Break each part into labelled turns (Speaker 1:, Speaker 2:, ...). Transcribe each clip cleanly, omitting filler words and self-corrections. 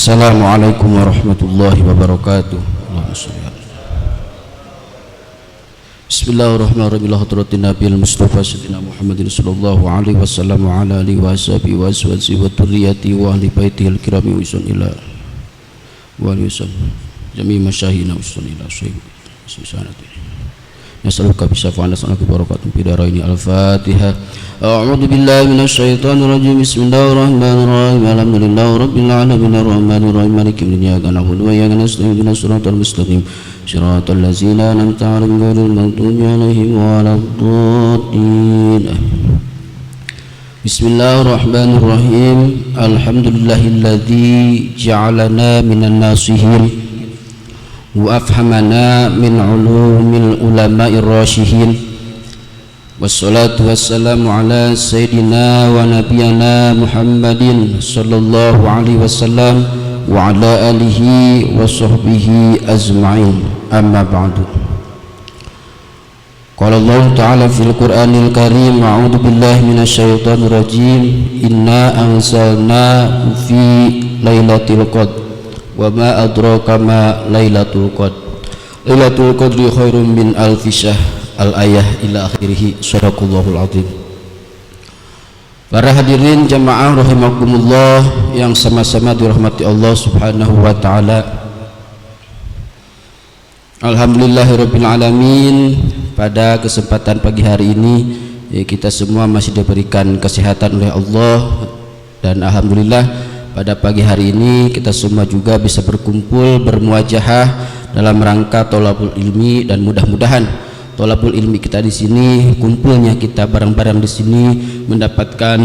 Speaker 1: Assalamualaikum warahmatullahi wabarakatuh. Bismillahirrahmanirrahim. Hadratin Nabil Mustafa Sayyidina Muhammadin sallallahu alaihi wasallam wa ala alihi wa sahbihi wa azwajihi wa dzurriyyatihi wa ahli baitihi al-kirami wa sunila wa alihi jami' masyayina wa sunila sayyidina Nas'aluka bisafa'an nas'aluka barakatun fi daraini al-Fatihah. A'udzu billahi minasy syaithanir rajim. Bismillahirrahmanirrahim. Alhamdulillahi rabbil alamin arrahmanir rahim maliki yaumiddin iyyaka na'budu wa iyyaka nasta'in ihdinas siratal mustaqim siratal ladzina an'amta 'alaihim ghairil maghdubi 'alaihim waladdallin. Bismillahirrahmanirrahim. Alhamdulillahilladzi ja'alana minan nasihin wa afhamana min ulumil ulama'ir rasyihin wassalatu wassalamu ala sayyidina wa nabiyana Muhammadin sallallahu alaihi wasallam wa ala alihi wa sahbihi azma'in, amma ba'du. Qala Allah ta'ala fil Qur'anil Karim, a'udzu billahi minasyaitonir rajim, inna anzalna fi lailatul qadr wa ma adraka ma lailatul qadr lailatul qadri khairum min alfi syahr al-ayah ila akhirih. Shadaqallahul azim. Para hadirin jamaah rahimakumullah yang sama-sama dirahmati Allah subhanahu wa ta'ala, alhamdulillahirabbil alamin. Pada kesempatan pagi hari ini kita semua masih diberikan kesehatan oleh Allah, dan alhamdulillah pada pagi hari ini kita semua juga bisa berkumpul bermuajahah dalam rangka thalabul ilmi, dan mudah-mudahan thalabul ilmi kita di sini, kumpulnya kita bareng-bareng di sini mendapatkan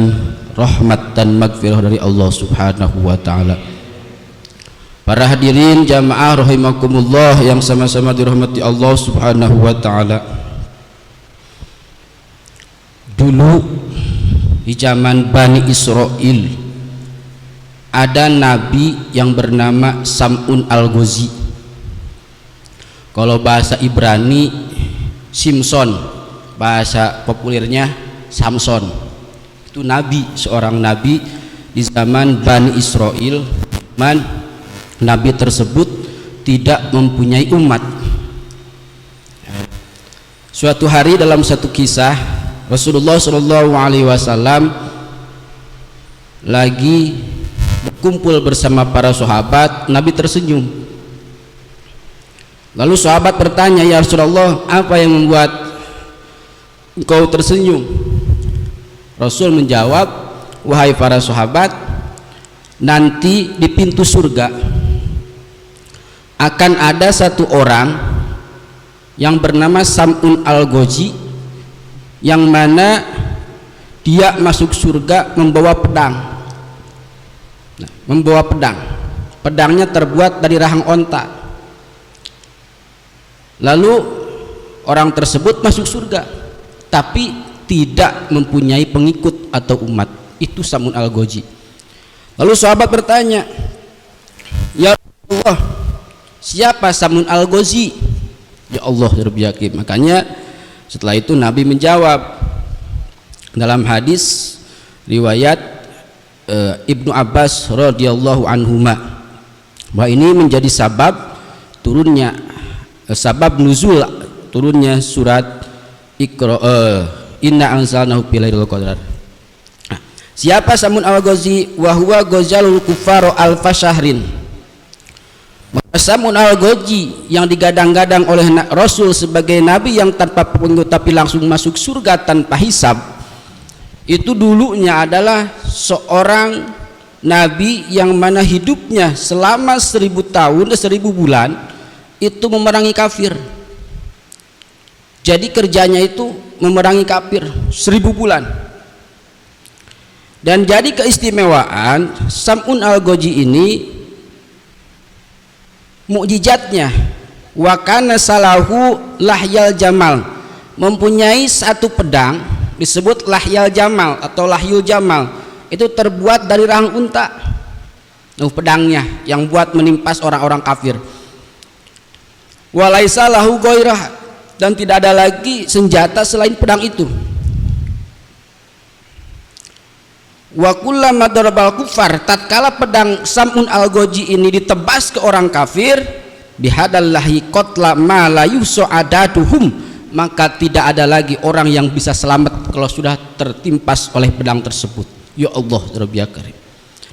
Speaker 1: rahmat dan maghfirah dari Allah Subhanahu wa taala. Para hadirin jamaah rahimakumullah yang sama-sama dirahmati Allah Subhanahu wa taala. Dulu di zaman Bani Israil ada nabi yang bernama Sam'un al-Ghazi. Kalau bahasa Ibrani Simson, bahasa populernya Samson. Itu nabi, seorang nabi di zaman Bani Israil. Nabi tersebut tidak mempunyai umat. Suatu hari dalam satu kisah, Rasulullah SAW lagi berkumpul bersama para sahabat. Nabi tersenyum. Lalu sahabat bertanya, ya Rasulullah, apa yang membuat engkau tersenyum? Rasul menjawab, wahai para sahabat, nanti di pintu surga akan ada satu orang yang bernama Sam'un al-Ghazi, yang mana dia masuk surga membawa pedang. Pedangnya terbuat dari rahang onta. Lalu orang tersebut masuk surga tapi tidak mempunyai pengikut atau umat. Itu Sam'un al-Ghazi. Lalu sahabat bertanya, ya Allah, siapa Sam'un al-Ghazi? Ya Allah ya Rabbi Hakim. Makanya setelah itu Nabi menjawab dalam hadis riwayat Ibnu Abbas radhiyallahu anhuma, bahwa ini menjadi sabab nuzul turunnya surat Iqra, inna anzalnahu fi lailatul qadar. Siapa Sam'un al-Ghazi? Wa huwa ghazalul kufar al-fasyahrin. Sam'un al-Ghazi yang digadang-gadang oleh Rasul sebagai nabi yang tanpa pengikut tapi langsung masuk surga tanpa hisab, itu dulunya adalah seorang nabi yang mana hidupnya selama 1000 tahun, 1000 bulan itu memerangi kafir. Jadi kerjanya itu memerangi kafir 1000 bulan. Dan jadi keistimewaan Sam'un al-Ghazi ini, mukjizatnya wa kana salahu lahyal jamal, mempunyai satu pedang disebut lahyal jamal atau lahyul jamal, itu terbuat dari rahang unta. Pedangnya yang buat menimpas orang-orang kafir. Walaisa lahu ghairah, dan tidak ada lagi senjata selain pedang itu. Wa kullama darabal kufar, tatkala pedang Sam'un al-Ghazi ini ditebas ke orang kafir, bihadallahi qatla ma la yusu'adatuhum, maka tidak ada lagi orang yang bisa selamat kalau sudah tertimpas oleh pedang tersebut. Ya Allah Rabbi ya Karim.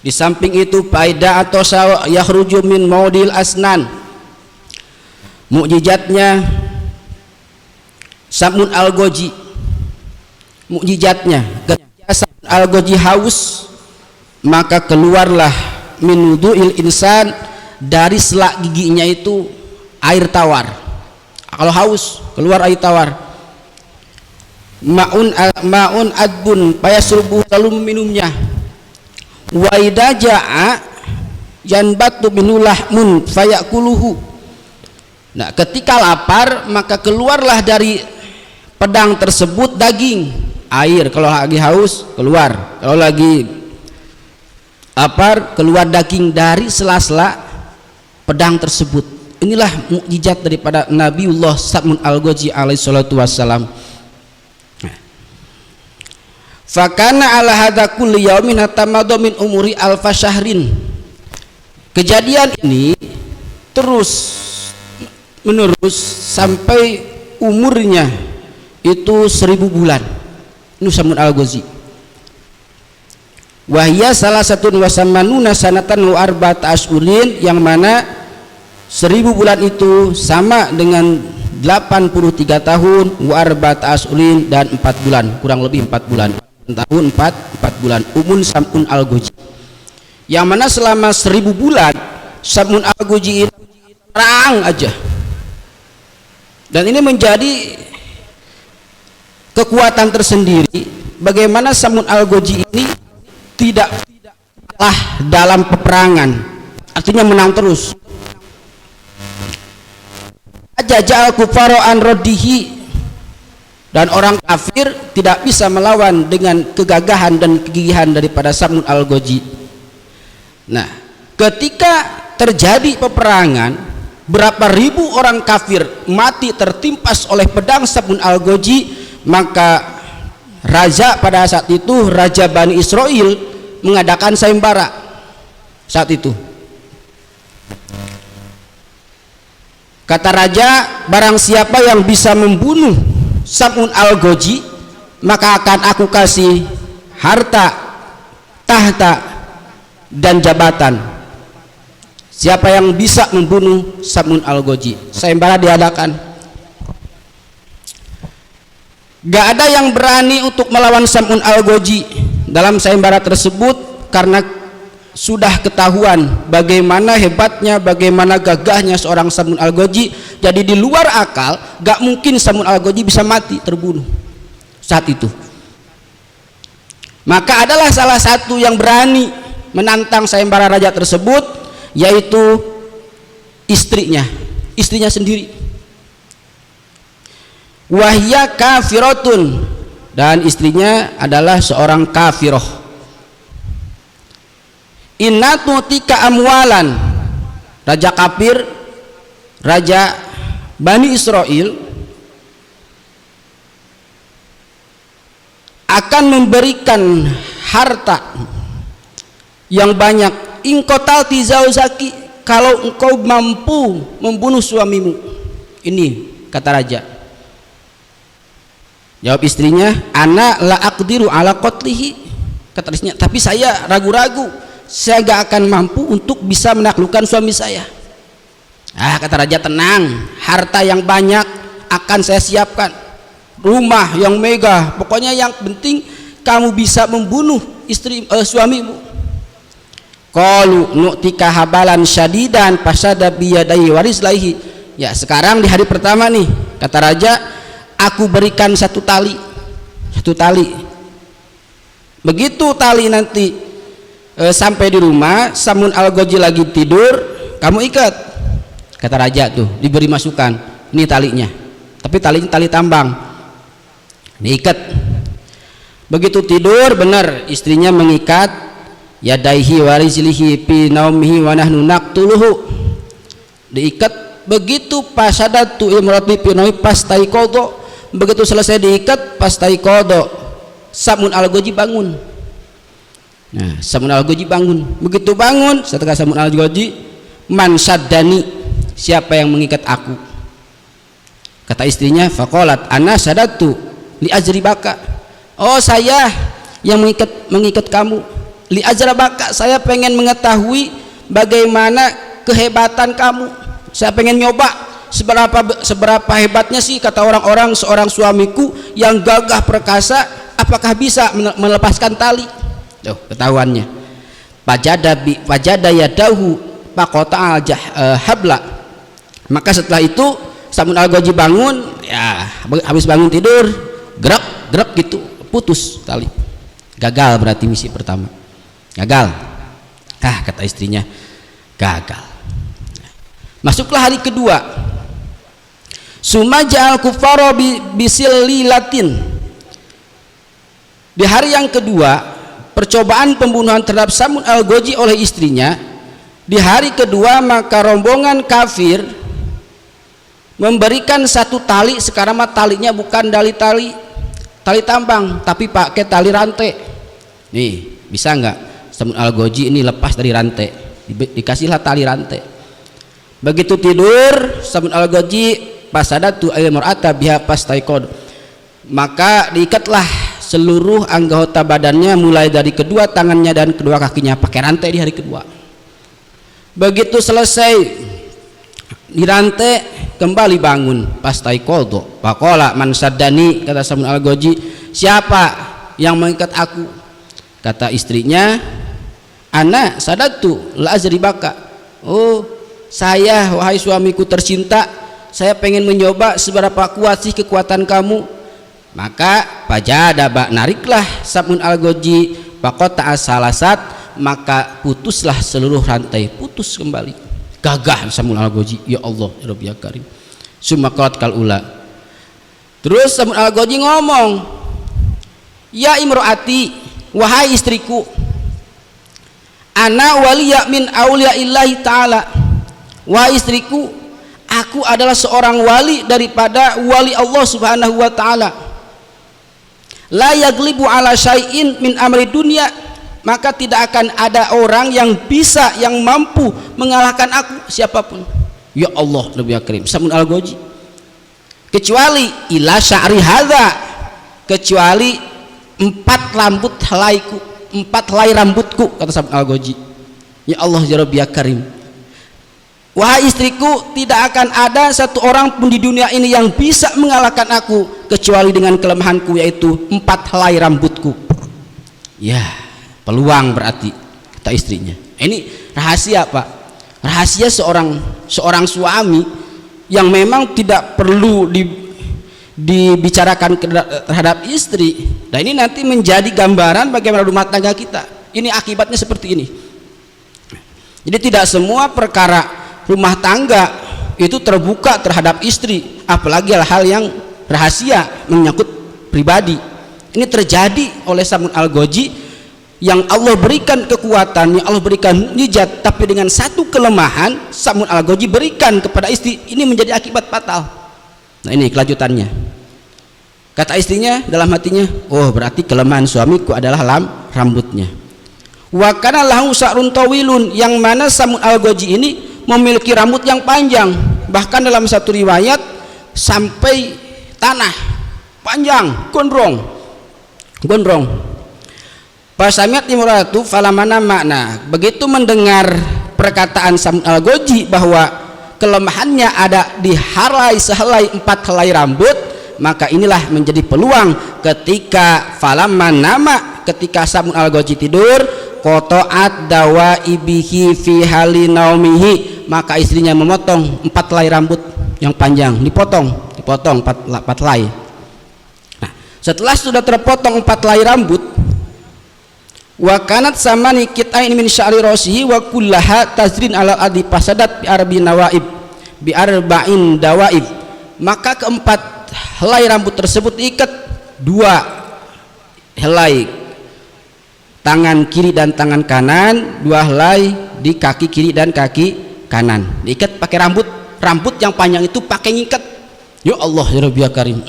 Speaker 1: Di samping itu faida atau yakhruju min maudil asnan, mukjizatnya Sam'un al-Ghazi, mukjizatnya Sam'un al-Ghazi haus, maka keluarlah min wudu'il insan, dari selak giginya itu air tawar. Kalau haus keluar air tawar. Ma'un adbun payasrubu, lalu meminumnya. Wa idza jaa yanbatu minhu lahmun fayakuluhu. Nah, ketika lapar maka keluarlah dari pedang tersebut daging, air. Kalau lagi haus keluar, kalau lagi lapar keluar daging dari sela-sela pedang tersebut. Inilah mukjizat daripada Nabiullah Sam'un al-Ghazi alaihi salatu wassalam. Fakana ala hadza kulli yaumin hatta madha min umuri alfa syahrin. Kejadian ini terus menerus sampai umurnya itu 1000 bulan. Ini Sam'un al-Ghazi. Wahya salah satu wasamanuna sanatan wa arba'ata ashhurin, yang mana 1000 bulan itu sama dengan 83 tahun wa arba'ata ashhurin, dan 4 bulan, kurang lebih 4 bulan. Tahun 4 bulan umun Sam'un al-Ghazi, yang mana selama 1000 bulan Sam'un al-Ghazi perang aja, dan ini menjadi kekuatan tersendiri bagaimana Sam'un al-Ghazi ini tidak kalah dalam peperangan, artinya menang terus. Ajajal kufaro an rodihi, dan orang kafir tidak bisa melawan dengan kegagahan dan kegigihan daripada Sam'un al-Ghazi. Nah, ketika terjadi peperangan, berapa ribu orang kafir mati tertimpas oleh pedang Sam'un al-Ghazi, maka raja pada saat itu, Raja Bani Israel, mengadakan sayembara saat itu. Kata raja, barang siapa yang bisa membunuh Sam'un al-Ghazi, maka akan aku kasih harta, tahta, dan jabatan. Siapa yang bisa membunuh Sam'un al-Ghazi, sayembara diadakan. Gak ada yang berani untuk melawan Sam'un al-Ghazi dalam sayembara tersebut, karena sudah ketahuan bagaimana hebatnya, bagaimana gagahnya seorang Sam'un al-Ghazi. Jadi di luar akal, gak mungkin Sam'un al-Ghazi bisa mati terbunuh saat itu. Maka adalah salah satu yang berani menantang sayembara raja tersebut, yaitu istrinya sendiri. Wahya kafiratun, dan istrinya adalah seorang kafiroh. Inna tutika amwalan, raja kafir, raja Bani Israel akan memberikan harta yang banyak. Ingkotal tizauzaki, kalau engkau mampu membunuh suamimu. Ini kata raja. Jawab istrinya, ana la aqdiru ala qatlihi. Kata istrinya, tapi saya ragu-ragu, saya gak akan mampu untuk bisa menaklukkan suami saya. Kata raja, tenang, harta yang banyak akan saya siapkan, rumah yang megah, pokoknya yang penting kamu bisa membunuh suamimu. Qalu nu'tika habalan syadidan fasada biyadai warislaihi. Ya, sekarang di hari pertama nih, kata raja, aku berikan satu tali. Begitu tali nanti sampai di rumah, Sam'un al-Ghazi lagi tidur, kamu ikat. Kata raja tuh, diberi masukan, ini talinya, tapi talinya tali tambang, diikat. Begitu tidur, benar istrinya mengikat yadaihi warizlihi fi naumihi wa nahnu naqtuluhu, diikat. Begitu pasadatu imrati fi naumi pastaiqadha, begitu selesai diikat pastaiqadha, Sam'un al-Ghazi bangun. Nah, Samun al-Goji bangun. Begitu bangun, setelah Samun al-Goji, man saddani, siapa yang mengikat aku? Kata istrinya, faqalat ana sadatu li ajribaka. Oh, saya yang mengikat kamu. Li ajrabaka, saya pengen mengetahui bagaimana kehebatan kamu. Saya pengen nyoba seberapa hebatnya sih, kata orang-orang, seorang suamiku yang gagah perkasa, apakah bisa melepaskan tali? Tuh, ketahuannya. Wajada yadahu faqata habla. Maka setelah itu Samun al-Goji bangun, ya habis bangun tidur, gerak gitu, putus tali. Gagal berarti misi pertama. Gagal. Kata istrinya, gagal. Masuklah hari kedua. Sumaja'al kufaro bisililatin. Di hari yang kedua, percobaan pembunuhan terhadap Samun al-Goji oleh istrinya. Di hari kedua, maka rombongan kafir memberikan satu tali. Sekarang mah talinya bukan tali tambang, tapi pakai tali rantai. Nih, bisa nggak Samun al-Goji ini lepas dari rantai? Dikasihlah tali rantai. Begitu tidur, Samun al-Goji pasadatu ayil mar'ata biha pastaikod, maka diikatlah seluruh anggota badannya mulai dari kedua tangannya dan kedua kakinya pakai rantai di hari kedua. Begitu selesai dirantai, kembali bangun, pastaikodo faqala man saddani, kata Samun al-Goji, siapa yang mengikat aku? Kata istrinya, ana sadatu la ajribaka. Oh, saya, wahai suamiku tercinta, saya pengen mencoba seberapa kuat sih kekuatan kamu. Maka pajadaba, nariklah Samun al-Goji faqata as-salasat, maka putuslah seluruh rantai, putus kembali. Gagah Samun al-Goji, ya Allah ya Rabbi ya Karim. Summa qalat kal ula. Terus Samun al-Goji ngomong, ya imro'ati, wahai istriku, ana waliya min auliya'illahi ta'ala. Wahai istriku, aku adalah seorang wali daripada wali Allah subhanahu wa ta'ala. La yaglibu ala syai'in min amri dunia, maka tidak akan ada orang yang bisa, yang mampu mengalahkan aku, siapapun. Ya Allah Rabbi Karim, Samun al-Goji, kecuali ila sya'ri hadza, kecuali 4 rambut helaiku, 4 helai rambutku, kata Samun al-Goji. Ya Allah ya Rabbi Karim, wahai istriku, tidak akan ada satu orang pun di dunia ini yang bisa mengalahkan aku kecuali dengan kelemahanku, yaitu 4 helai rambutku. Ya, peluang berarti, kata istrinya. Ini rahasia, Pak. Rahasia seorang suami yang memang tidak perlu dibicarakan terhadap istri. Dan ini nanti menjadi gambaran bagaimana rumah tangga kita. Ini akibatnya seperti ini. Jadi tidak semua perkara rumah tangga itu terbuka terhadap istri, apalagi hal-hal yang rahasia menyangkut pribadi. Ini terjadi oleh Samun al-Goji yang Allah berikan kekuatan, yang Allah berikan nijat, tapi dengan satu kelemahan Samun al-Goji berikan kepada istri, ini menjadi akibat fatal. Nah, ini kelanjutannya. Kata istrinya dalam hatinya, oh berarti kelemahan suamiku adalah rambutnya. Wa kana lahu sa'run tawilun, yang mana Samun al-Goji ini memiliki rambut yang panjang, bahkan dalam satu riwayat sampai tanah, panjang, gondrong. Pasamiat imratu falamana makna, begitu mendengar perkataan Samun al-Goji bahwa kelemahannya ada di sehelai 4 helai rambut, maka inilah menjadi peluang ketika ketika Samun al-Goji tidur, qota'at dawaibihi fi hali naumihi, maka istrinya memotong 4 helai rambut yang panjang, dipotong 4 helai. Nah, setelah sudah terpotong 4 helai rambut, wa kanat samani kit'ain min sya'ri rasihi wa kullaha tazrin ala adi pasadat bi arba'in dawaib, maka keempat helai rambut tersebut diikat 2 helai tangan kiri dan tangan kanan, 2 helai di kaki kiri dan kaki kanan, diikat pakai rambut yang panjang itu pakai ngikat. Ya Allah ya Rabbi ya Karim.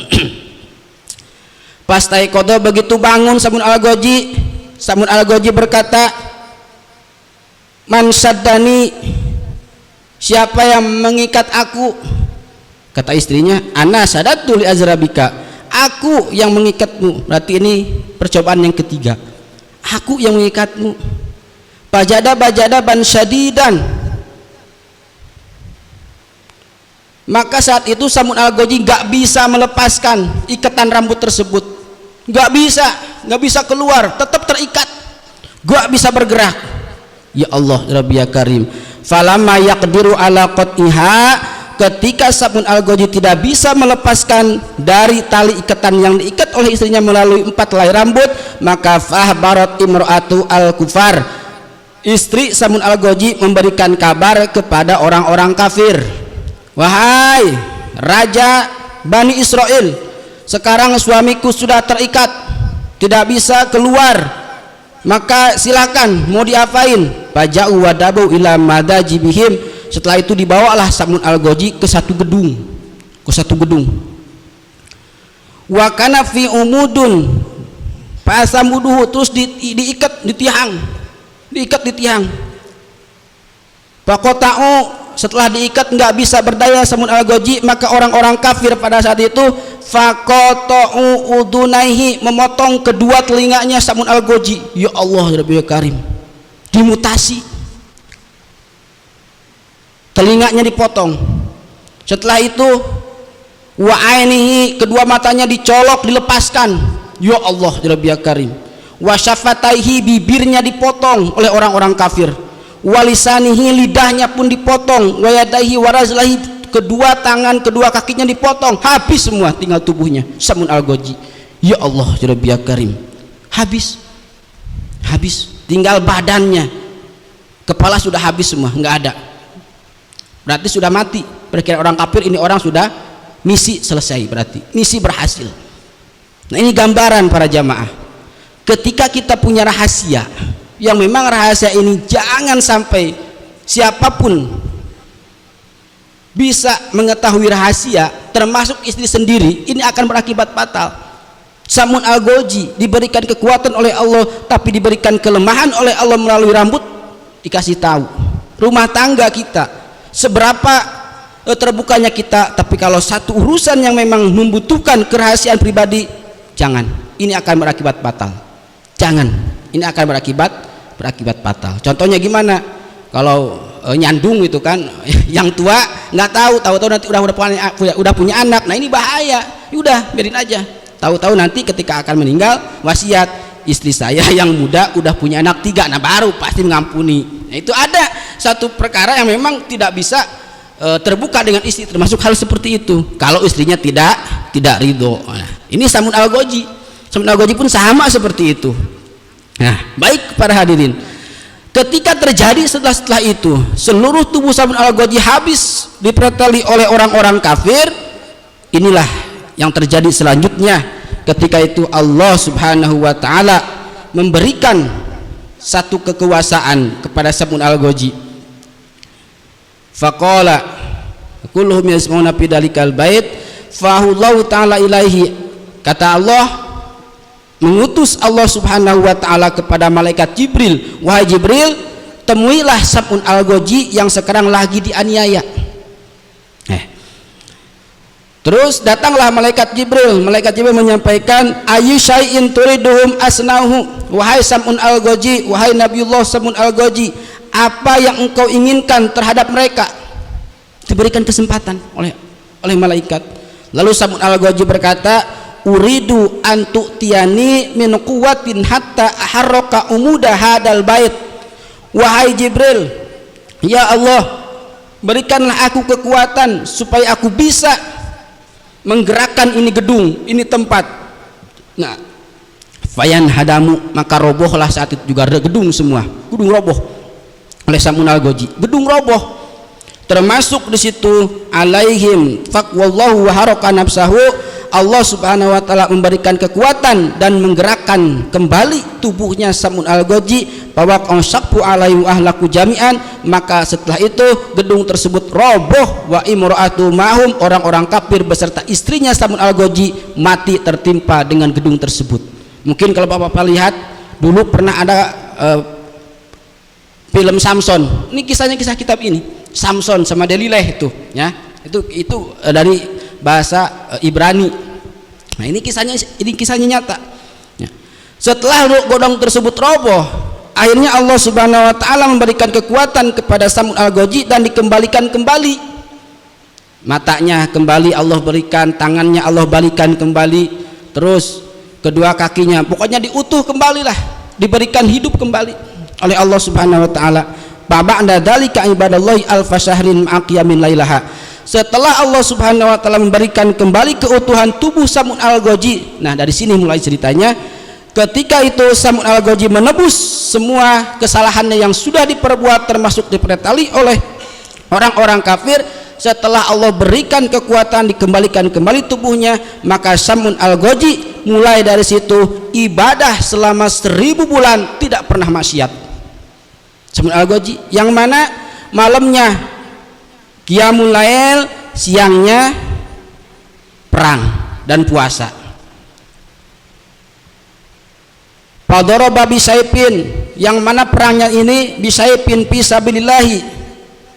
Speaker 1: Pastai kodo, begitu bangun Samun al-Goji, Samun Al-Ghazi berkata, man saddani, siapa yang mengikat aku? Kata istrinya, ana sadatu li azrabika, aku yang mengikatmu. Berarti ini percobaan yang ketiga, aku yang mengikatmu. Bajada ban syadidan, maka saat itu Samun Al-Ghazi gak bisa melepaskan ikatan rambut tersebut, gak bisa keluar, tetap terikat, gak bisa bergerak. Ya Allah Rabbi ya Karim, falamma yaqdiru ala qat'iha, ketika Samun Al-Ghazi tidak bisa melepaskan dari tali ikatan yang diikat oleh istrinya melalui 4 helai rambut, maka fahbarat imra'atu al-kufar, istri Samun Al-Ghazi memberikan kabar kepada orang-orang kafir, wahai raja Bani Israel, sekarang suamiku sudah terikat, tidak bisa keluar, maka silakan mau diapain. Faja'u wadabu ila madajibihim, setelah itu dibawalah Samun Al-Ghazi ke satu gedung, wa kana fi umudun fasamuduhu, terus diikat di tiang. Faqata'u, setelah diikat nggak bisa berdaya Samun Al-Ghazi, maka orang-orang kafir pada saat itu faqata'u udunaihi, memotong kedua telinganya Samun Al-Ghazi. Ya Allah Rabbi Karim, dimutasi, telinganya dipotong. Setelah itu wa ainihi, kedua matanya dicolok, dilepaskan. Ya Allah Rabbi Karim, wa syafataihi, bibirnya dipotong oleh orang-orang kafir, walisanihi, lidahnya pun dipotong, wayadaihi warazlahi, kedua tangan kedua kakinya dipotong, habis semua, tinggal tubuhnya Samun Al-Ghazi. Ya Allah Rabbi Karim, habis, tinggal badannya, kepala sudah habis semua, nggak ada, berarti sudah mati. Perkiraan orang kafir, ini orang sudah misi selesai, berarti misi berhasil. Nah ini gambaran para jamaah, ketika kita punya rahasia yang memang rahasia ini jangan sampai siapapun bisa mengetahui rahasia, termasuk istri sendiri, ini akan berakibat fatal. Samun Al-Ghazi diberikan kekuatan oleh Allah, tapi diberikan kelemahan oleh Allah melalui rambut. Dikasih tahu rumah tangga kita seberapa terbukanya kita, tapi kalau satu urusan yang memang membutuhkan kerahasiaan pribadi, jangan, ini akan berakibat fatal. Jangan, ini akan berakibat fatal. Contohnya gimana? Kalau nyandung itu kan, yang tua nggak tahu nanti udah punya anak. Nah ini bahaya. Udah biarin aja. Tahu-tahu nanti ketika akan meninggal, wasiat, istri saya yang muda udah punya anak 3, nah baru pasti mengampuni. Nah itu ada satu perkara yang memang tidak bisa terbuka dengan istri, termasuk hal seperti itu. Kalau istrinya tidak ridho. Nah, ini Samun Al-Ghazi pun sama seperti itu. Nah, baik para hadirin, ketika terjadi setelah itu seluruh tubuh Samun Al-Ghazi habis dipreteli oleh orang-orang kafir, inilah yang terjadi selanjutnya. Ketika itu Allah Subhanahu wa taala memberikan satu kekuasaan kepada Samun Al-Ghazi. Faqala kulluhum yasmauna fi dalikal bait fahullahu ta'ala ilaihi, kata Allah, mengutus Allah Subhanahu wa taala kepada malaikat Jibril, wahai Jibril, temuilah Samun Al-Ghazi yang sekarang lagi dianiaya. Terus datanglah malaikat Jibril menyampaikan, ayu syai'in turiduhum asnahu, wahai Samun Al-Ghazi, wahai Nabiullah Samun Al-Ghazi, apa yang engkau inginkan terhadap mereka? Diberikan kesempatan oleh malaikat. Lalu Samun Al-Ghazi berkata, uridu antu tiani min quwwatin hatta aharraka umuda hadal bait. Wahai Jibril, ya Allah, berikanlah aku kekuatan supaya aku bisa menggerakkan ini gedung, ini tempat. Nah, fayan hadamu, maka robohlah saat itu juga gedung semua, gedung roboh oleh Samun Al-Ghazi, gedung roboh, termasuk di situ alaihim faqwallahu wa haraka nafsahu, Allah Subhanahu wa taala memberikan kekuatan dan menggerakkan kembali tubuhnya Samun Al-Ghazi, bahwa qasabbu alaihi ahlaku jami'an, maka setelah itu gedung tersebut roboh, wa imra'atu mahum, orang-orang kafir beserta istrinya Samun Al-Ghazi mati tertimpa dengan gedung tersebut. Mungkin kalau Bapak-bapak lihat Dulu pernah ada film Samson. Ini kisah kitab ini. Samson sama Delilah itu, ya. Itu dari bahasa Ibrani. Nah, ini kisahnya nyata. Ya. Setelah godong tersebut roboh, akhirnya Allah Subhanahu wa taala memberikan kekuatan kepada Samud Al-Goji dan dikembalikan kembali. Matanya kembali Allah berikan, tangannya Allah balikan kembali, terus kedua kakinya pokoknya diutuh kembalilah, diberikan hidup kembali oleh Allah Subhanahu wa taala. Ba'da dzalika ibadallahi alfa syahrin maqiyamin lailaha. Setelah Allah Subhanahu wa taala memberikan kembali keutuhan tubuh Samud Al-Goji. Nah, dari sini mulai ceritanya. Ketika itu Samud Al-Goji menebus semua kesalahannya yang sudah diperbuat, termasuk dipretali oleh orang-orang kafir. Setelah Allah berikan kekuatan, dikembalikan kembali tubuhnya, maka Samud Al-Goji mulai dari situ ibadah selama 1000 bulan tidak pernah maksiat. Samud Al-Goji yang mana malamnya qiyamul lail, siangnya perang dan puasa. Padoroba bisaipin, yang mana perangnya ini bisaipin fisabilillahi,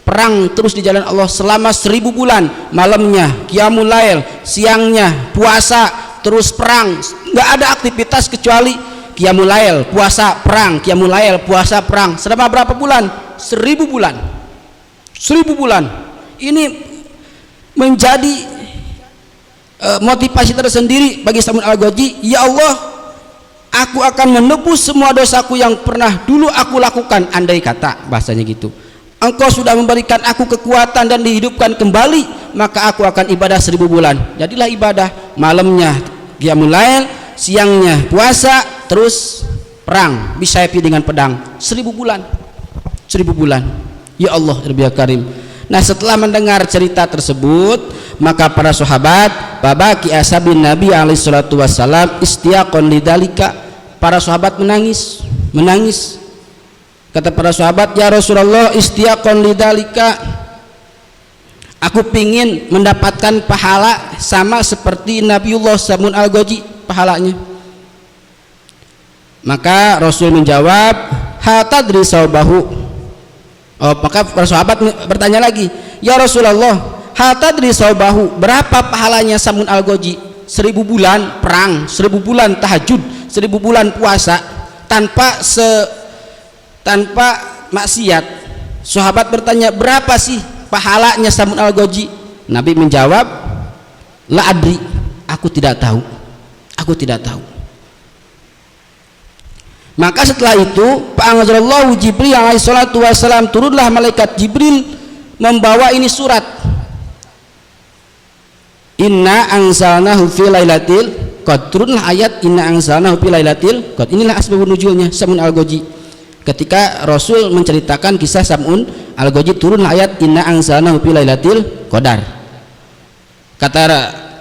Speaker 1: perang terus di jalan Allah selama 1000 bulan, malamnya qiyamul lail, siangnya puasa, terus perang, nggak ada aktivitas kecuali qiyamul lail, puasa, perang, qiyamul lail, puasa, perang, selama berapa bulan? 1000 bulan. 1000 bulan ini menjadi motivasi tersendiri bagi Samud Al-Goji. Ya Allah, aku akan menebus semua dosaku yang pernah dulu aku lakukan. Andai kata bahasanya gitu, Engkau sudah memberikan aku kekuatan dan dihidupkan kembali, maka aku akan ibadah 1000 bulan. Jadilah ibadah, malamnya qiyamul lail, siangnya puasa, terus perang bisayfi dengan pedang. 1000 bulan. 1000 bulan. Ya Allah, Rabbi Karim. Nah, setelah mendengar cerita tersebut, maka para sahabat babaki ashabin Nabi alaihi salatu wassalam istiyaqan lidzalika. Para sahabat menangis. Kata para sahabat, ya Rasulullah, istiyaqan lidzalika, aku pingin mendapatkan pahala sama seperti Nabiullah Samud Al-Goji pahalanya. Maka Rasul menjawab, hatadri saubahu. Maka para sahabat bertanya lagi, ya Rasulullah, hatadri saubahu, berapa pahalanya Samud Al-Goji? 1000 bulan perang, 1000 bulan tahajud, 1000 bulan puasa tanpa maksiat. Sahabat bertanya, berapa sih pahalanya Samud Al-Goji? Nabi menjawab, la adri, aku tidak tahu. Maka setelah itu fa'anzalallahu Jibril alaihi salatu wassalam, turunlah malaikat Jibril membawa ini surat, inna anzalnahu fi lailatil qadr. Turunlah ayat inna anzalnahu fi lailatil qadr. Inilah asbabun nuzulnya Samud Al-Goji. Ketika Rasul menceritakan kisah Samud Al-Goji, turun ayat inna anzalnahu fi lailatil qadar. Kata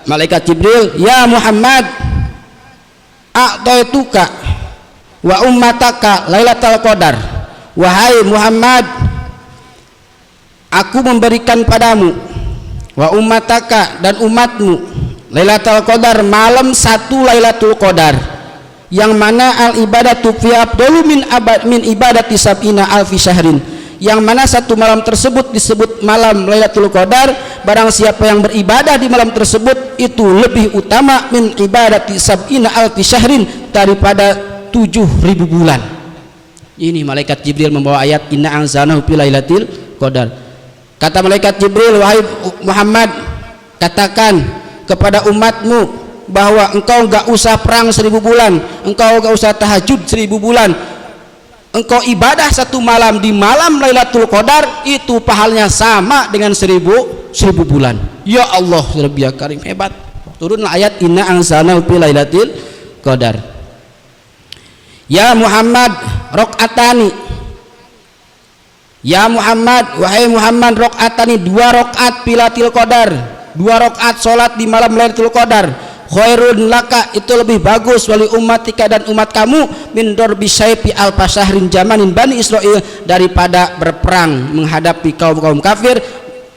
Speaker 1: malaikat Jibril, ya Muhammad, a'taituka wa ummataka lailatul qadar. Wahai Muhammad, aku memberikan padamu, wa ummataka, dan umatmu, lailatul qadar, malam 1 lailatul qadar, yang mana al ibadatu fi afdalu min ibadati sab'ina alfi syahrin, yang mana satu malam tersebut disebut malam Lailatul Qadar. Barang siapa yang beribadah di malam tersebut itu lebih utama min ibadati sab'ina alfi syahrin, daripada 7000 bulan. Ini malaikat Jibril membawa ayat inna anzalnahu fi lailatul qadar. Kata malaikat Jibril, wahai Muhammad, katakan kepada umatmu bahwa engkau enggak usah perang 1000 bulan, engkau enggak usah tahajud 1000 bulan, engkau ibadah 1 malam di malam Lailatul Qadar, itu pahalanya sama dengan 1000 bulan. Ya Allah, Rabbi Karim, hebat. Turunlah ayat inna anzalnahu fi lailatul qadar. Ya Muhammad, rakaatani. Ya Muhammad, wahai Muhammad, rakaatani, 2 rakaat Lailatul Qadar, 2 rakaat salat di malam Lailatul Qadar, khairun laka, itu lebih bagus, wali ummatika, dan umat kamu, min darbi syaifi alfa syahrin jamanin bani Israil, daripada berperang menghadapi kaum kafir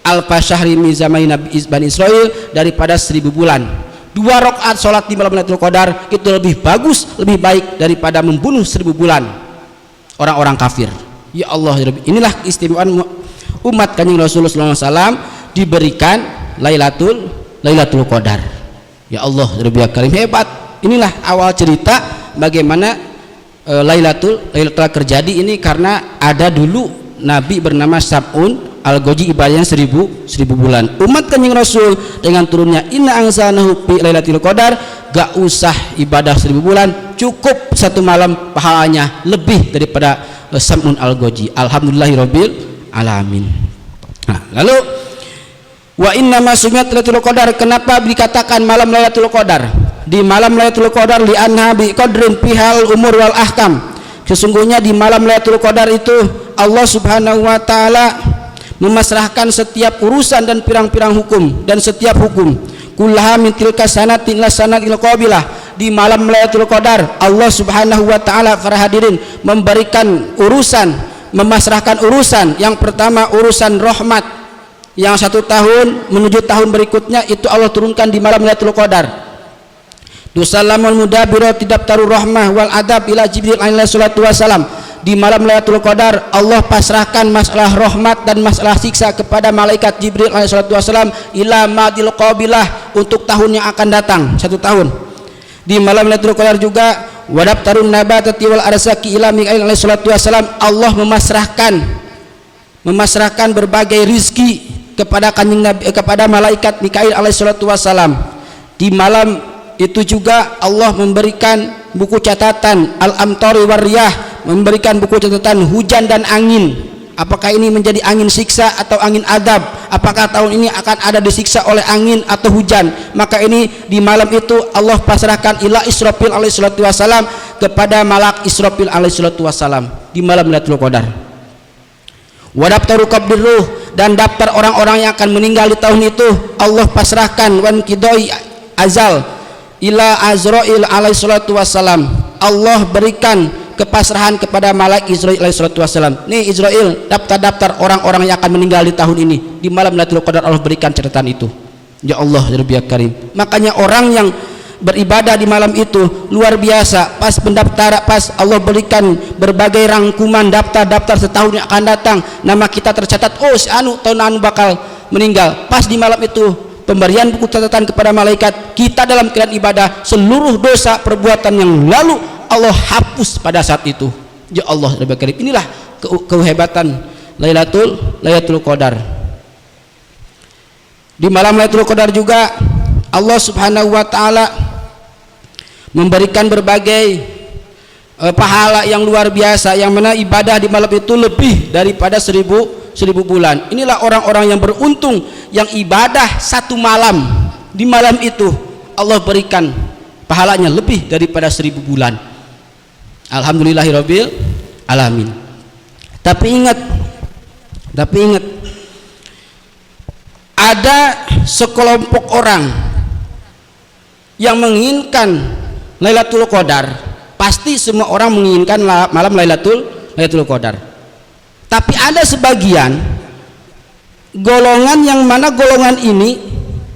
Speaker 1: alfa syahrin min zamanin bani Israil, daripada 1000 bulan. 2 rakaat sholat di malam Lailatul Qadar itu lebih bagus, lebih baik daripada membunuh 1000 bulan orang-orang kafir. Ya Allah, inilah keistimewaan umat Kanjeng Rasulullah SAW diberikan Lailatul Qadar. Ya Allah, Rabbil Karim, hebat. Inilah awal cerita bagaimana Lailatul terjadi ini, karena ada dulu Nabi bernama Sab'un Al-Ghazi ibadahnya 1000 bulan. Umat Kanjeng Rasul dengan turunnya inna anzalnahu fi Lailatul Qadar gak usah ibadah 1000 bulan, cukup 1 malam pahalanya lebih daripada Sab'un Al-Ghazi. Alhamdulillahirabbil alamin. Nah, lalu wa inna ma sumiyat Lailatul Qadar, kenapa dikatakan malam Lailatul Qadar? Di malam Lailatul Qadar li anha bi qadrin fihal umur wal ahkam. Sesungguhnya di malam Lailatul Qadar itu Allah Subhanahu wa taala memasrahkan setiap urusan dan pirang-pirang hukum dan setiap hukum. Kullaha min tilka sanatin ila sanatil qabilah. Di malam Lailatul Qadar Allah Subhanahu wa taala para hadirin memberikan urusan, memasrahkan urusan. Yang pertama urusan rahmat, yang 1 tahun menuju tahun berikutnya itu Allah turunkan di malam Lailatul Qadar. Dusalamul mudabirat daftarur rahmah wal adab ila Jibril alaihi salatu wasalam. Di malam Lailatul Qadar Allah pasrahkan masalah rahmat dan masalah siksa kepada malaikat Jibril alaihi salatu wasalam ila madil qabilah, untuk tahun yang akan datang, 1 tahun. Di malam Lailatul Qadar juga wadaftarun nabatati wal arsaki ila Mikail alaihi salatu wasalam, Allah memasrahkan berbagai rizki kepada kanjeng Nabi, kepada malaikat Mikail alaihi salatu wasalam. Di malam itu juga Allah memberikan buku catatan al-amtari warriyah, memberikan buku catatan hujan dan angin. Apakah ini menjadi angin siksa atau angin adab? Apakah tahun ini akan ada disiksa oleh angin atau hujan? Maka ini di malam itu Allah pasrahkan ila Israfil alaihi salatu wasalam, kepada malak Israfil alaihi salatu wasalam di malam Lailatul Qadar. Wa daftaru qabdir ruh, dan daftar orang-orang yang akan meninggal di tahun itu Allah pasrahkan wan qidai azal ila Azrail alaihi salatu wassalam. Allah berikan kepasrahan kepada malaikat Israil alaihi salatu wassalam. Nih Israil, daftar-daftar orang-orang yang akan meninggal di tahun ini. Di malam Lailatul Qadar Allah berikan catatan itu. Ya Allah, ya Rabbil Karim. Makanya orang yang beribadah di malam itu luar biasa. Pas pendaftar, pas Allah berikan berbagai rangkuman daftar-daftar setahun yang akan datang, nama kita tercatat, oh si anu tahun anu bakal meninggal. Pas di malam itu pemberian buku catatan kepada malaikat, kita dalam keadaan ibadah, seluruh dosa perbuatan yang lalu Allah hapus pada saat itu. Ya Allah, Rabbil Karim. Inilah kehebatan Lailatul Qadar. Di malam Lailatul Qadar juga Allah Subhanahu wa taala memberikan berbagai pahala yang luar biasa, yang mana ibadah di malam itu lebih daripada 1000 bulan. Inilah orang-orang yang beruntung, yang ibadah 1 malam, di malam itu Allah berikan pahalanya lebih daripada 1000 bulan. Alhamdulillahirabbil alamin. Tapi ingat, ada sekelompok orang yang menginginkan Lailatul Qadar. Pasti semua orang menginginkan malam Lailatul Qadar. Tapi ada sebagian golongan yang mana golongan ini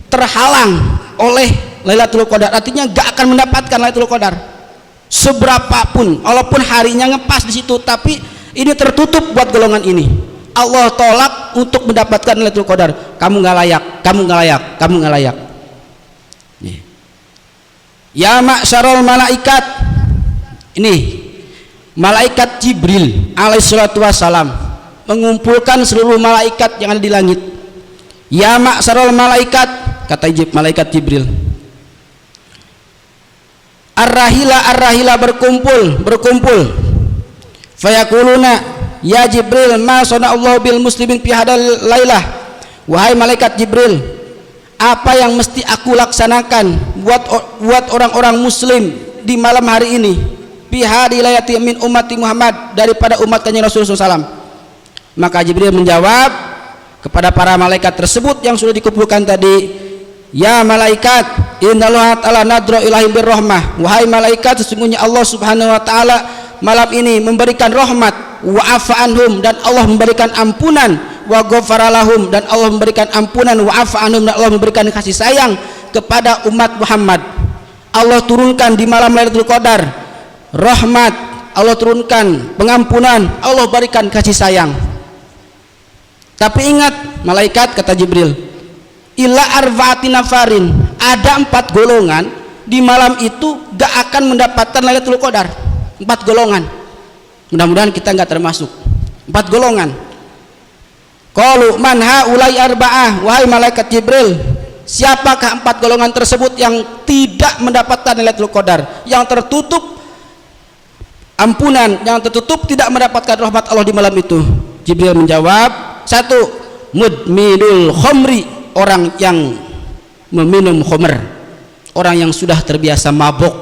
Speaker 1: terhalang oleh Lailatul Qadar, artinya gak akan mendapatkan Lailatul Qadar seberapapun, walaupun harinya ngepas di situ, tapi ini tertutup buat golongan ini. Allah tolak untuk mendapatkan Lailatul Qadar. Kamu gak layak, kamu gak layak, kamu gak layak. Nih. Ya ma'syarul malaikat, ini malaikat Jibril alaihissalatu wassalam mengumpulkan seluruh malaikat yang ada di langit. Ya ma'syarul malaikat, kata malaikat Jibril, ar-rahila berkumpul. Fayakuluna ya Jibril ma sana'allahu bil muslimin fi hadal lailah. Wahai malaikat Jibril, apa yang mesti aku laksanakan buat orang-orang muslim di malam hari ini, fi hadil lailati min ummati Muhammad, daripada umat Kanjeng Rasulullah SAW. Maka Jibril menjawab kepada para malaikat tersebut yang sudah dikumpulkan tadi, ya malaikat, innallaha ta'ala nadra ilahim birrahmah. Wahai malaikat, sesungguhnya Allah Subhanahu wa taala malam ini memberikan rahmat, wa afa anhum, dan Allah memberikan ampunan, wa ghafara lahum, dan Allah memberikan ampunan, wa afa anhum, dan Allah memberikan kasih sayang kepada umat Muhammad. Allah turunkan di malam Lailatul Qadar rahmat, Allah turunkan pengampunan, Allah berikan kasih sayang. Tapi ingat malaikat, kata Jibril, illa arba'ati nafarin, ada 4 golongan di malam itu gak akan mendapatkan Lailatul Qadar. 4 golongan. Mudah-mudahan kita gak termasuk 4 golongan. Qalu man haulai arba'ah, wahai malaikat Jibril, siapakah 4 golongan tersebut yang tidak mendapatkan Lailatul Qadar, yang tertutup ampunan, yang tertutup tidak mendapatkan rahmat Allah di malam itu? Jibril menjawab, 1, mudminul khomri, orang yang meminum khomer, orang yang sudah terbiasa mabuk,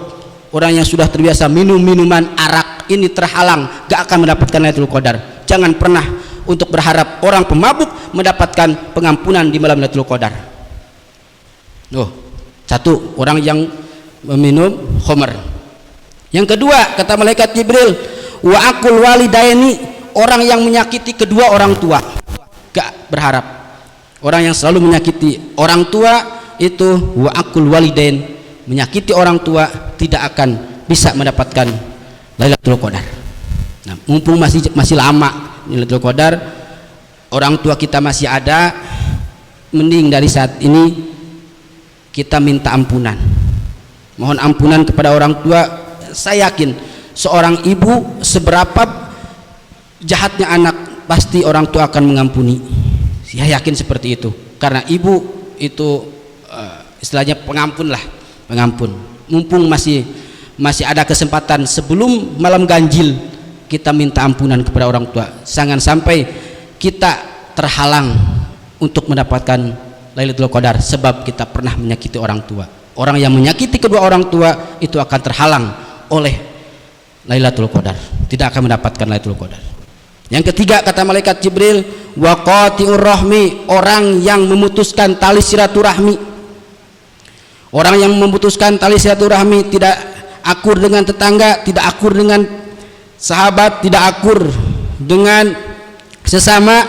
Speaker 1: orang yang sudah terbiasa minum minuman arak, ini terhalang, gak akan mendapatkan Lailatul Qadar. Jangan pernah untuk berharap orang pemabuk mendapatkan pengampunan di malam Lailatul Qadar. 1, orang yang meminum khomer. Yang kedua, kata malaikat Jibril, wa aqul walidaini, orang yang menyakiti kedua orang tua. Gak berharap. Orang yang selalu menyakiti orang tua itu wa aqul walidain, menyakiti orang tua, tidak akan bisa mendapatkan Lailatul Qadar. Nah, mumpung masih lama Lailatul Qadar, orang tua kita masih ada, mending dari saat ini kita minta ampunan, mohon ampunan kepada orang tua. Saya yakin seorang ibu seberapa jahatnya anak, pasti orang tua akan mengampuni. Saya yakin seperti itu, karena ibu itu istilahnya pengampun lah, pengampun. Mumpung masih ada kesempatan sebelum malam ganjil, kita minta ampunan kepada orang tua. Jangan sampai kita terhalang untuk mendapatkan Lailatul Qadar sebab kita pernah menyakiti orang tua. Orang yang menyakiti kedua orang tua itu akan terhalang oleh Lailatul Qadar, tidak akan mendapatkan Lailatul Qadar. Yang ketiga, kata malaikat Jibril, wa qati'ur rahmi, orang yang memutuskan tali silaturahmi. Orang yang memutuskan tali silaturahmi, tidak akur dengan tetangga, tidak akur dengan sahabat, tidak akur dengan sesama,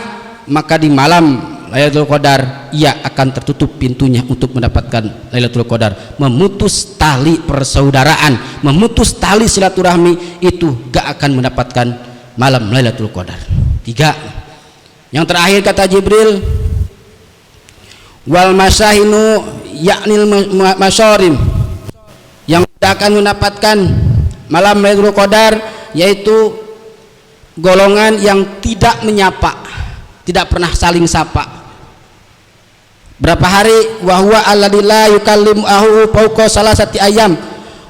Speaker 1: maka di malam Lailatul Qadar ia akan tertutup pintunya untuk mendapatkan Lailatul Qadar. Memutus tali persaudaraan, memutus tali silaturahmi, itu gak akan mendapatkan malam Lailatul Qadar. 3, yang terakhir kata Jibril, wal masyahinu yaknil masyarim, yang tidak akan mendapatkan malam Lailatul Qadar yaitu golongan yang tidak menyapa, tidak pernah saling sapa. Berapa hari? Wahwa alladzi la yukallimuhu fawqa salasati ayam,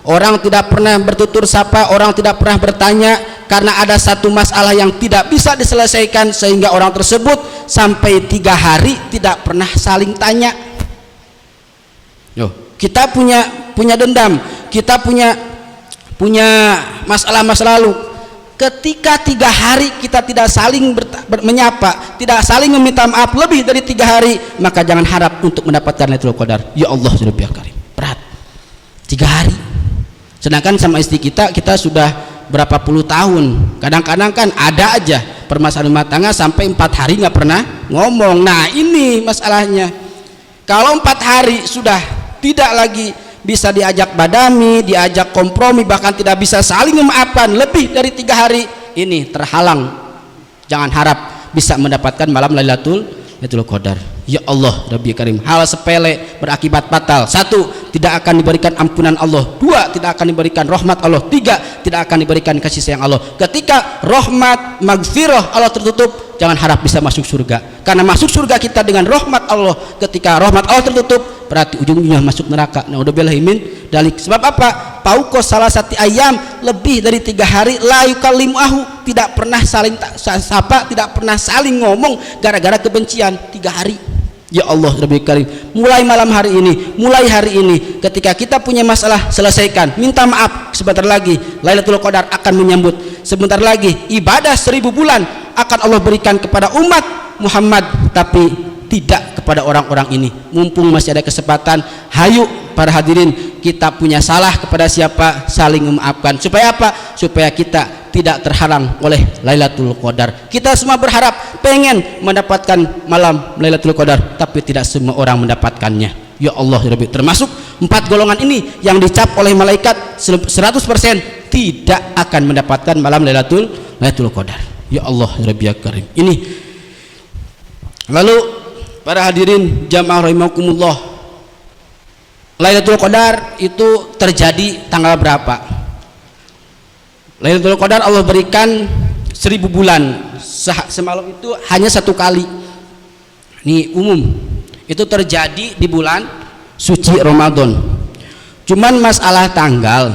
Speaker 1: orang tidak pernah bertutur sapa, orang tidak pernah bertanya karena ada satu masalah yang tidak bisa diselesaikan, sehingga orang tersebut sampai 3 hari tidak pernah saling tanya. Kita punya dendam, kita punya masalah masa lalu. Ketika 3 hari kita tidak saling menyapa, tidak saling meminta maaf lebih dari 3 hari, maka jangan harap untuk mendapatkan Lailatul Qadar. Ya Allah, sudah biar karim, berat 3 hari. Sedangkan sama istri kita sudah berapa puluh tahun, kadang-kadang kan ada aja permasalahan rumah tangga sampai 4 hari nggak pernah ngomong. Nah, ini masalahnya. Kalau 4 hari sudah tidak lagi bisa diajak badami, diajak kompromi, bahkan tidak bisa saling memaafkan lebih dari 3 hari, ini terhalang. Jangan harap bisa mendapatkan malam Lailatul Qadar. Ya Allah Rabbi Karim, hal sepele berakibat fatal. 1, tidak akan diberikan ampunan Allah. 2, tidak akan diberikan rahmat Allah. 3, tidak akan diberikan kasih sayang Allah. Ketika rahmat magfirah Allah tertutup, jangan harap bisa masuk surga, karena masuk surga kita dengan rahmat Allah. Ketika rahmat Allah tertutup, berarti ujung-ujungnya masuk neraka. Naudzubillahi min dalik. Sebab apa? Pauko salah satu ayam, lebih dari 3 hari, la yukallimuhu, tidak pernah saling sapa, tidak pernah saling ngomong gara-gara kebencian 3 hari. Ya Allah Rabbil Karim, mulai malam hari ini, mulai hari ini, ketika kita punya masalah, selesaikan, minta maaf. Sebentar lagi Lailatul Qadar akan menyambut, sebentar lagi ibadah 1000 bulan akan Allah berikan kepada umat Muhammad, tapi tidak kepada orang-orang ini. Mumpung masih ada kesempatan, hayu para hadirin, kita punya salah kepada siapa, saling memaafkan. Supaya apa? Supaya kita tidak terhalang oleh Lailatul Qadar. Kita semua berharap pengen mendapatkan malam Lailatul Qadar, tapi tidak semua orang mendapatkannya. Ya Allah ya Rabbi, termasuk 4 golongan ini yang dicap oleh malaikat 100% tidak akan mendapatkan malam Lailatul Qadar. Ya Allah ya Rabbi ya Karim. Ini lalu para hadirin jamaah rahimakumullah, Lailatul Qadar itu terjadi tanggal berapa? Lailatul Qadar Allah berikan 1000 bulan, semalam itu hanya 1 kali. Ini umum, itu terjadi di bulan suci Ramadan. Cuman masalah tanggal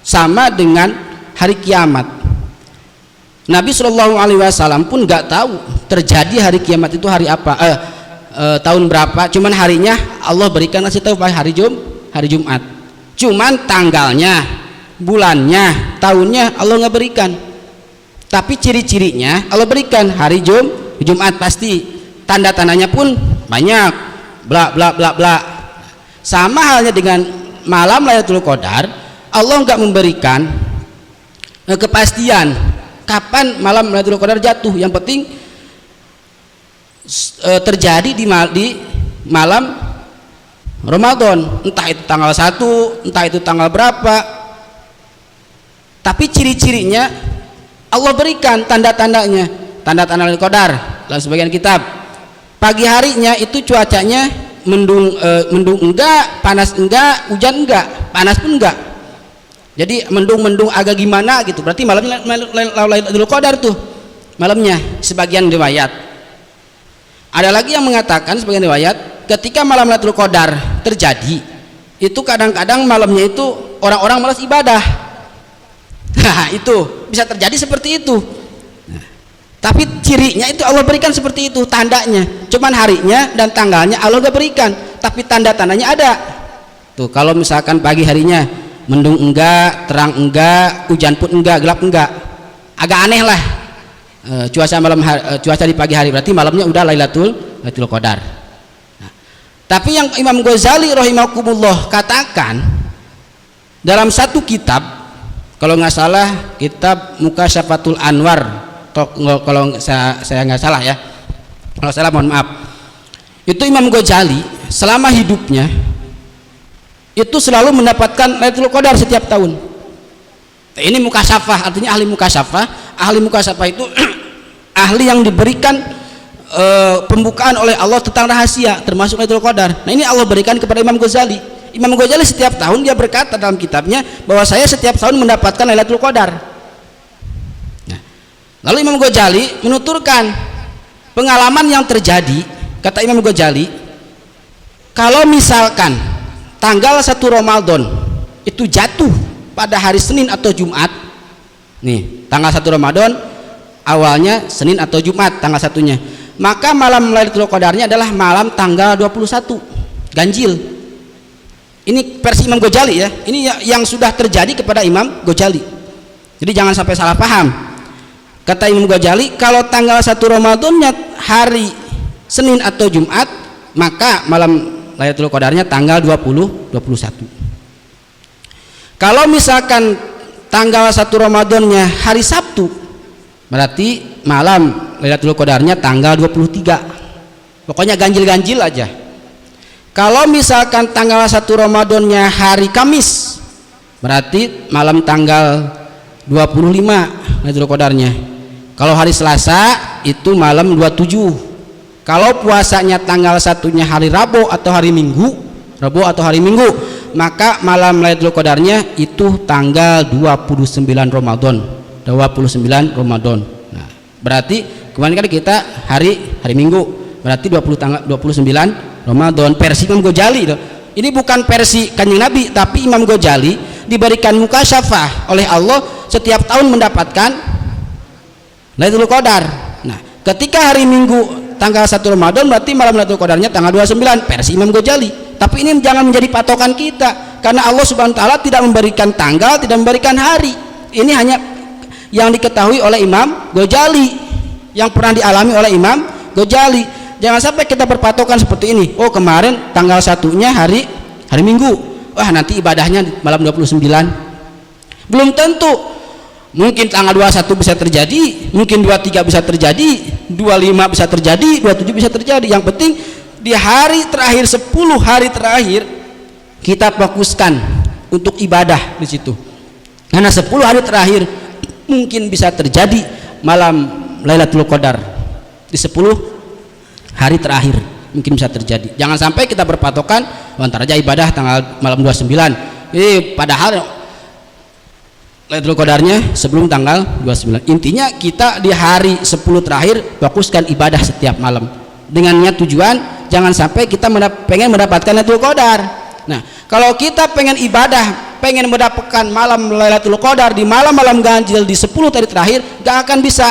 Speaker 1: sama dengan hari kiamat. Nabi SAW pun nggak tahu terjadi hari kiamat itu hari apa, tahun berapa. Cuman harinya Allah berikan, kasih tahu hari Jumat. Cuman tanggalnya, bulannya, tahunnya Allah nggak berikan. Tapi ciri-cirinya Allah berikan, hari Jumat pasti. Tanda-tandanya pun banyak, bla bla bla bla. Sama halnya dengan malam Lailatul Qadar, Allah enggak memberikan kepastian kapan malam Lailatul Qadar jatuh. Yang penting terjadi di malam Ramadan, entah itu tanggal 1, entah itu tanggal berapa. Tapi ciri-cirinya Allah berikan, tanda-tandanya, tanda-tanda Lailatul Qadar. Dalam sebagian kitab, pagi harinya itu cuacanya mendung enggak, panas enggak, hujan enggak, panas pun enggak. Jadi mendung agak gimana gitu. Berarti malamnya Lailatul Qadar tuh malamnya, sebagian riwayat. Ada lagi yang mengatakan, sebagian riwayat, ketika malam Lailatul Qadar terjadi, itu kadang-kadang malamnya itu orang-orang malas ibadah. Nah, itu bisa terjadi seperti itu. Tapi cirinya itu Allah berikan seperti itu, tandanya. Cuman harinya dan tanggalnya Allah gak berikan, tapi tanda-tandanya ada. Tuh, kalau misalkan pagi harinya mendung enggak, terang enggak, hujan pun enggak, gelap enggak, agak aneh lah cuaca di pagi hari. Berarti malamnya udah Lailatul Qadar. Nah, tapi yang Imam Ghazali rahimakumullah katakan dalam satu kitab, kalau nggak salah kitab Mukasyafatul Anwar, kalau saya nggak salah ya, kalau salah mohon maaf. Itu Imam Ghazali selama hidupnya itu selalu mendapatkan Lailatul Qadar setiap tahun. Ini mukasyafah, artinya ahli mukasyafah. Ahli mukasyafah itu ahli yang diberikan pembukaan oleh Allah tentang rahasia, termasuk Lailatul Qadar. Nah, ini Allah berikan kepada Imam Ghazali. Imam Ghazali setiap tahun dia berkata dalam kitabnya bahwa saya setiap tahun mendapatkan Lailatul Qadar. Lalu Imam Ghazali menuturkan pengalaman yang terjadi. Kata Imam Ghazali, kalau misalkan tanggal 1 Ramadan itu jatuh pada hari Senin atau Jumat, nih tanggal 1 Ramadan awalnya Senin atau Jumat tanggal 1-nya, maka malam Lailatul Qadarnya adalah malam tanggal 21, ganjil. Ini versi Imam Ghazali ya, ini yang sudah terjadi kepada Imam Ghazali, jadi jangan sampai salah paham. Kata Imam Ghazali, kalau tanggal 1 Ramadannya hari Senin atau Jumat, maka malam Lailatul Qadarnya tanggal 21. Kalau misalkan tanggal 1 Ramadannya hari Sabtu, berarti malam Lailatul Qadarnya tanggal 23. Pokoknya ganjil-ganjil aja. Kalau misalkan tanggal 1 Ramadannya hari Kamis, berarti malam tanggal 25 Lailatul Qadarnya. Kalau hari Selasa itu malam 27. Kalau puasanya tanggal 1-nya hari Rabu atau hari Minggu, maka malam Lailatul Qadarnya itu tanggal 29 Ramadan. Nah, berarti kemarin kan kita hari Minggu, berarti 29 Ramadan versi Imam Ghazali. Ini bukan versi Kanjeng Nabi, tapi Imam Ghazali diberikan mukasyafah oleh Allah setiap tahun mendapatkan Lailatul Qadar. Nah, ketika hari Minggu tanggal 1 Ramadan berarti malam Lailatul Qadarnya tanggal 29 versi Imam Ghazali. Tapi ini jangan menjadi patokan kita, karena Allah Subhanahu wa taala tidak memberikan tanggal, tidak memberikan hari. Ini hanya yang diketahui oleh Imam Ghazali, yang pernah dialami oleh Imam Ghazali. Jangan sampai kita berpatokan seperti ini. Oh, kemarin tanggal 1-nya hari Minggu. Wah, nanti ibadahnya malam 29. Belum tentu. Mungkin tanggal 21 bisa terjadi, mungkin 23 bisa terjadi, 25 bisa terjadi, 27 bisa terjadi. Yang penting di hari terakhir, 10 hari terakhir kita fokuskan untuk ibadah di situ. Karena 10 hari terakhir mungkin bisa terjadi malam Lailatul Qadar. Di 10 hari terakhir mungkin bisa terjadi. Jangan sampai kita berpatokan antar aja ibadah tanggal malam 29. Padahal Lailatul Qadarnya sebelum tanggal 29. Intinya kita di hari 10 terakhir fokuskan ibadah setiap malam. Dengan niat tujuan jangan sampai kita pengen mendapatkan Lailatul Qadar. Nah, kalau kita pengen ibadah, pengen mendapatkan malam Lailatul Qadar di malam-malam ganjil di 10 hari terakhir, gak akan bisa.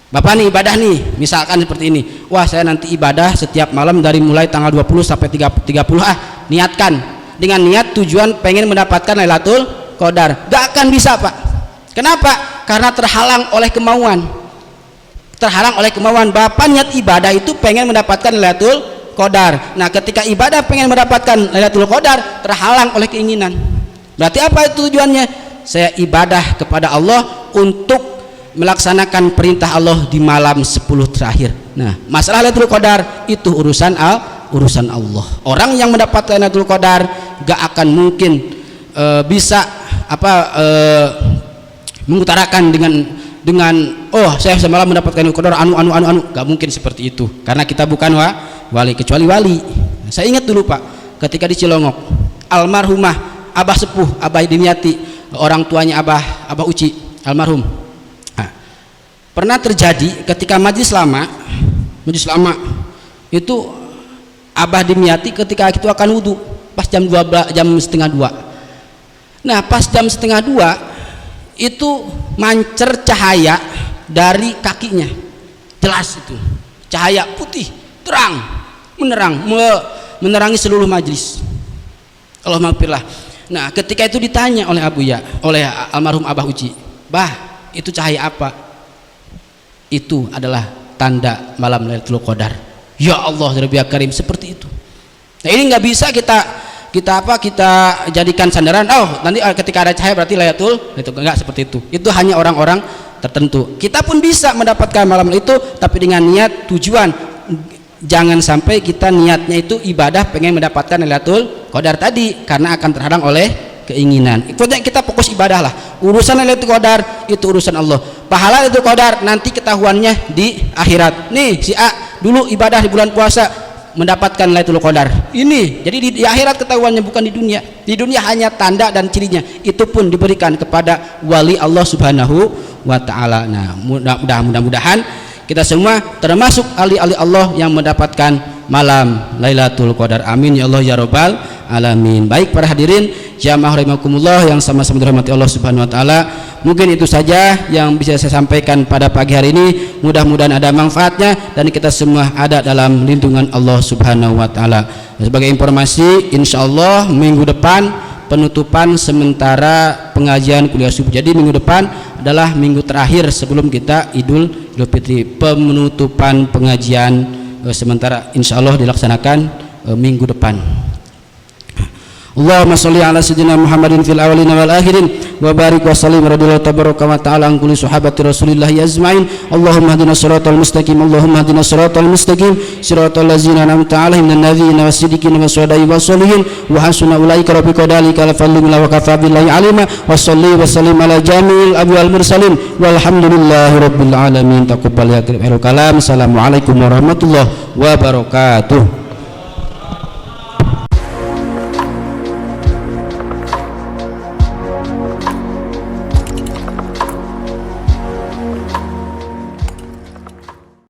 Speaker 1: Bapak nih ibadah nih, misalkan seperti ini. Wah, saya nanti ibadah setiap malam dari mulai tanggal 20 sampai 30 niatkan dengan niat tujuan pengen mendapatkan Lailatul Qadar. Gak akan bisa, Pak. Kenapa? Karena terhalang oleh kemauan. Terhalang oleh kemauan. Bapak niat ibadah itu pengen mendapatkan Lailatul Qadar. Nah, ketika ibadah pengen mendapatkan Lailatul Qadar, terhalang oleh keinginan. Berarti apa itu tujuannya? Saya ibadah kepada Allah untuk melaksanakan perintah Allah di malam 10 terakhir. Nah, masalah Lailatul Qadar itu urusan Allah. Orang yang mendapatkan Lailatul Qadar gak akan mungkin bisa mengutarakan dengan oh saya semalam mendapatkan Lailatul Qadar anu gak mungkin seperti itu, karena kita bukan wali, kecuali wali. Saya ingat dulu Pak, ketika di Cilongok, almarhumah Abah Sepuh, Abah Dimiati, orang tuanya Abah Uci almarhum. Nah, pernah terjadi ketika majelis lama itu Abah Dimiati ketika itu akan wudhu pas jam setengah 2. Nah, pas jam setengah 2 itu mancer cahaya dari kakinya, jelas itu cahaya putih terang menerangi seluruh majelis. Allah maghfirlah. Nah, ketika itu ditanya oleh oleh almarhum Abah Uci, "Bah, itu cahaya apa?" Itu adalah tanda malam Lailatul Qadar. Ya Allah, Rabbi Karim, seperti itu. Nah, ini nggak bisa kita jadikan sandaran. Oh, nanti ketika ada cahaya berarti Lailatul, itu enggak seperti itu. Itu hanya orang-orang tertentu. Kita pun bisa mendapatkan malam itu, tapi dengan niat tujuan. Jangan sampai kita niatnya itu ibadah pengen mendapatkan Lailatul Qadar tadi, karena akan terhadang oleh keinginan. Pokoknya kita fokus ibadah lah. Urusan Lailatul Qadar itu urusan Allah. Pahala Lailatul Qadar nanti ketahuannya di akhirat. Nih si A dulu ibadah di bulan puasa mendapatkan Lailatul Qadar. Ini jadi di akhirat ketahuannya, bukan di dunia. Di dunia hanya tanda dan cirinya. Itu pun diberikan kepada wali Allah Subhanahu wa taala. Nah, mudah-mudahan kita semua termasuk ahli-ahli Allah yang mendapatkan malam Lailatul Qadar. Amin ya Allah ya Rabbal alamin. Baik para hadirin jamaah rahimakumullah yang sama-sama dirahmati Allah Subhanahu wa taala. Mungkin itu saja yang bisa saya sampaikan pada pagi hari ini. Mudah-mudahan ada manfaatnya dan kita semua ada dalam lindungan Allah Subhanahu wa taala. Sebagai informasi, insyaallah minggu depan penutupan sementara pengajian kuliah subuh. Jadi minggu depan adalah minggu terakhir sebelum kita Idul Fitri. Penutupan pengajian sementara insyaallah dilaksanakan minggu depan. Allahumma sholli ala sayyidina Muhammadin fil awwalin wal akhirin wa barik wa sallim radhiyallahu tabaraka wa ta'ala an kulli sahabati Rasulillah ajmain. Allahumma hadina siratal mustaqim, Allahumma hadina siratal mustaqim, siratal ladzina an'amta 'alaihim minan nabiyyin was-siddiqin was-syuhada'i was-sholihin wa hasuna ulaika rafiqa dalika al-fadlu wa kafa billahi alima. Wa sholli wa sallim ala jami'il abwal mursalin walhamdulillahi rabbil alamin. Taqabbal ya karim kalam. Assalamualaikum warahmatullahi wabarakatuh.